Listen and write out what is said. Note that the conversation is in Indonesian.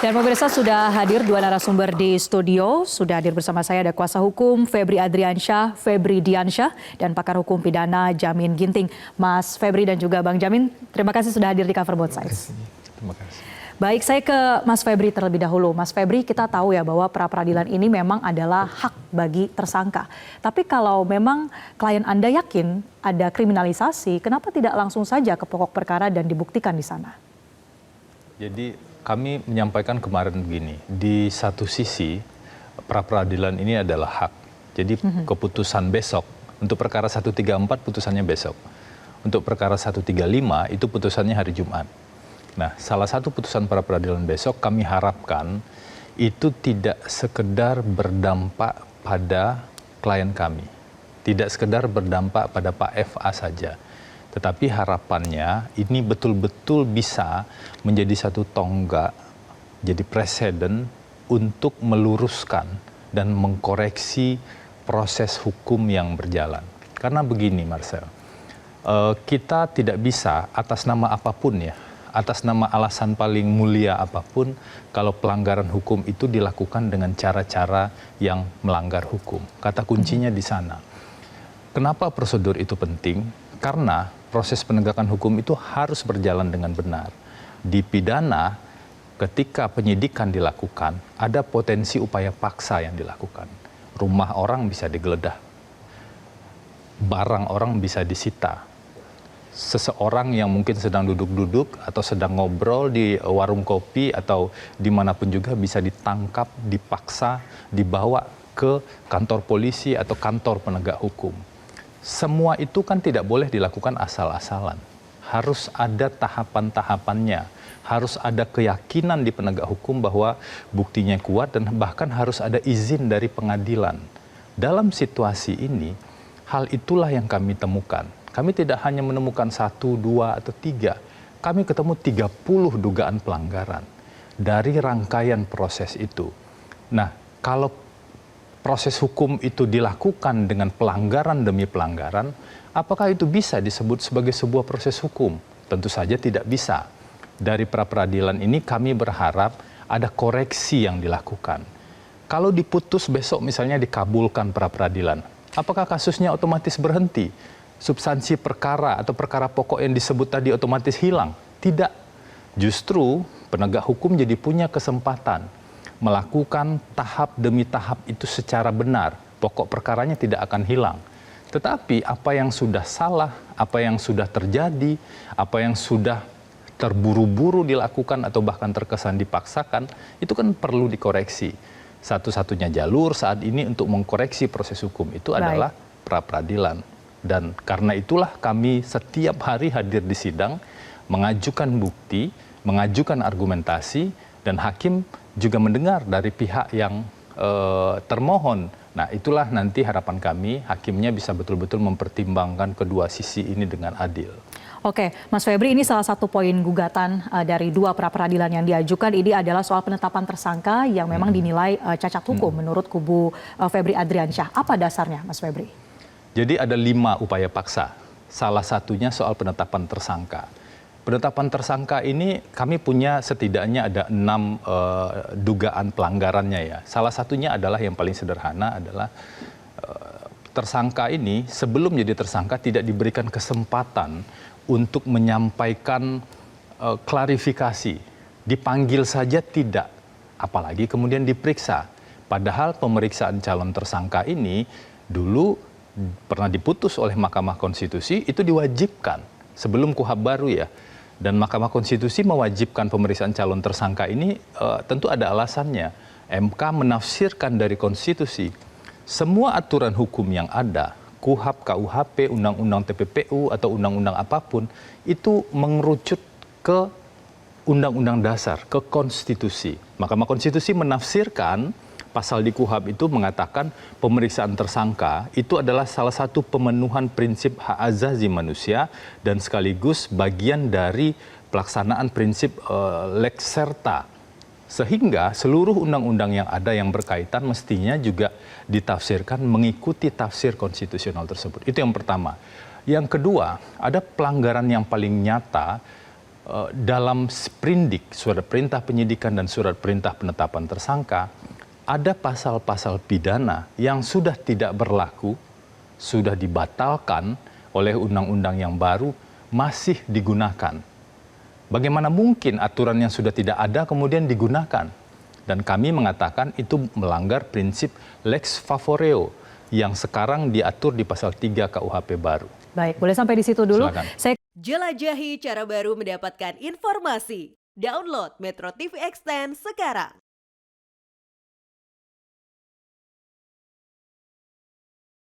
Dan pemirsa, sudah hadir dua narasumber di studio. Sudah hadir bersama saya ada kuasa hukum Febri Adriansyah, Febri Diansyah, dan pakar hukum pidana Jamin Ginting. Mas Febri dan juga Bang Jamin, terima kasih sudah hadir di Cover Both Sides. Terima kasih. Baik, saya ke Mas Febri terlebih dahulu. Mas Febri, kita tahu ya bahwa pra-peradilan ini memang adalah hak bagi tersangka. Tapi kalau memang klien Anda yakin ada kriminalisasi, kenapa tidak langsung saja ke pokok perkara dan dibuktikan di sana? Jadi kami menyampaikan kemarin begini, di satu sisi pra-peradilan ini adalah hak. Jadi keputusan besok, untuk perkara 134 putusannya besok. Untuk perkara 135 itu putusannya hari Jumat. Nah, salah satu putusan pra-peradilan besok kami harapkan itu tidak sekedar berdampak pada klien kami. Tidak sekedar berdampak pada Pak FA saja. Tetapi harapannya ini betul-betul bisa menjadi satu tonggak, jadi presiden untuk meluruskan dan mengkoreksi proses hukum yang berjalan. Karena begini Marcel, kita tidak bisa atas nama apapun ya, atas nama alasan paling mulia apapun, kalau pelanggaran hukum itu dilakukan dengan cara-cara yang melanggar hukum. Kata kuncinya di sana. Kenapa prosedur itu penting? Karena proses penegakan hukum itu harus berjalan dengan benar. Di pidana, ketika penyidikan dilakukan, ada potensi upaya paksa yang dilakukan. Rumah orang bisa digeledah, barang orang bisa disita. Seseorang yang mungkin sedang duduk-duduk atau sedang ngobrol di warung kopi atau dimanapun juga bisa ditangkap, dipaksa, dibawa ke kantor polisi atau kantor penegak hukum. Semua itu kan tidak boleh dilakukan asal-asalan. Harus ada tahapan-tahapannya. Harus ada keyakinan di penegak hukum bahwa buktinya kuat dan bahkan harus ada izin dari pengadilan. Dalam situasi ini, hal itulah yang kami temukan. Kami tidak hanya menemukan 1, 2, atau 3. Kami ketemu 30 dugaan pelanggaran dari rangkaian proses itu. Nah, kalau proses hukum itu dilakukan dengan pelanggaran demi pelanggaran, apakah itu bisa disebut sebagai sebuah proses hukum? Tentu saja tidak bisa. Dari pra-peradilan ini kami berharap ada koreksi yang dilakukan. Kalau diputus besok misalnya dikabulkan pra-peradilan, apakah kasusnya otomatis berhenti? Substansi perkara atau perkara pokok yang disebut tadi otomatis hilang? Tidak. Justru penegak hukum jadi punya kesempatan melakukan tahap demi tahap itu secara benar. Pokok perkaranya tidak akan hilang. Tetapi apa yang sudah salah, apa yang sudah terjadi, apa yang sudah terburu-buru dilakukan atau bahkan terkesan dipaksakan, itu kan perlu dikoreksi. Satu-satunya jalur saat ini untuk mengkoreksi proses hukum itu adalah pra-peradilan. Dan karena itulah kami setiap hari hadir di sidang, mengajukan bukti, mengajukan argumentasi, dan hakim juga mendengar dari pihak yang termohon. Nah, itulah nanti harapan kami, hakimnya bisa betul-betul mempertimbangkan kedua sisi ini dengan adil. Oke, Mas Febri, ini salah satu poin gugatan dari dua pra-peradilan yang diajukan. Ini adalah soal penetapan tersangka yang memang dinilai cacat hukum menurut kubu Febri Adriansyah. Apa dasarnya, Mas Febri? Jadi ada 5 upaya paksa. Salah satunya soal penetapan tersangka. Penetapan tersangka ini kami punya setidaknya ada 6 dugaan pelanggarannya ya. Salah satunya adalah yang paling sederhana adalah tersangka ini sebelum jadi tersangka tidak diberikan kesempatan untuk menyampaikan klarifikasi. Dipanggil saja tidak, apalagi kemudian diperiksa. Padahal pemeriksaan calon tersangka ini dulu pernah diputus oleh Mahkamah Konstitusi, itu diwajibkan sebelum KUHP baru ya. Dan Mahkamah Konstitusi mewajibkan pemeriksaan calon tersangka ini tentu ada alasannya. MK menafsirkan dari konstitusi. Semua aturan hukum yang ada, KUHP, KUHP, Undang-Undang TPPU atau undang-undang apapun, itu mengerucut ke Undang-Undang Dasar, ke konstitusi. Mahkamah Konstitusi menafsirkan pasal di KUHP itu mengatakan pemeriksaan tersangka itu adalah salah satu pemenuhan prinsip hak azazi manusia dan sekaligus bagian dari pelaksanaan prinsip lex serta. Sehingga seluruh undang-undang yang ada yang berkaitan mestinya juga ditafsirkan mengikuti tafsir konstitusional tersebut. Itu yang pertama. Yang kedua, ada pelanggaran yang paling nyata dalam sprindik, surat perintah penyidikan dan surat perintah penetapan tersangka, ada pasal-pasal pidana yang sudah tidak berlaku, sudah dibatalkan oleh undang-undang yang baru, masih digunakan. Bagaimana mungkin aturan yang sudah tidak ada kemudian digunakan? Dan kami mengatakan itu melanggar prinsip lex favoreo yang sekarang diatur di pasal 3 KUHP baru. Baik, boleh sampai di situ dulu. Silakan. Jelajahi cara baru mendapatkan informasi. Download Metro TV Extend sekarang.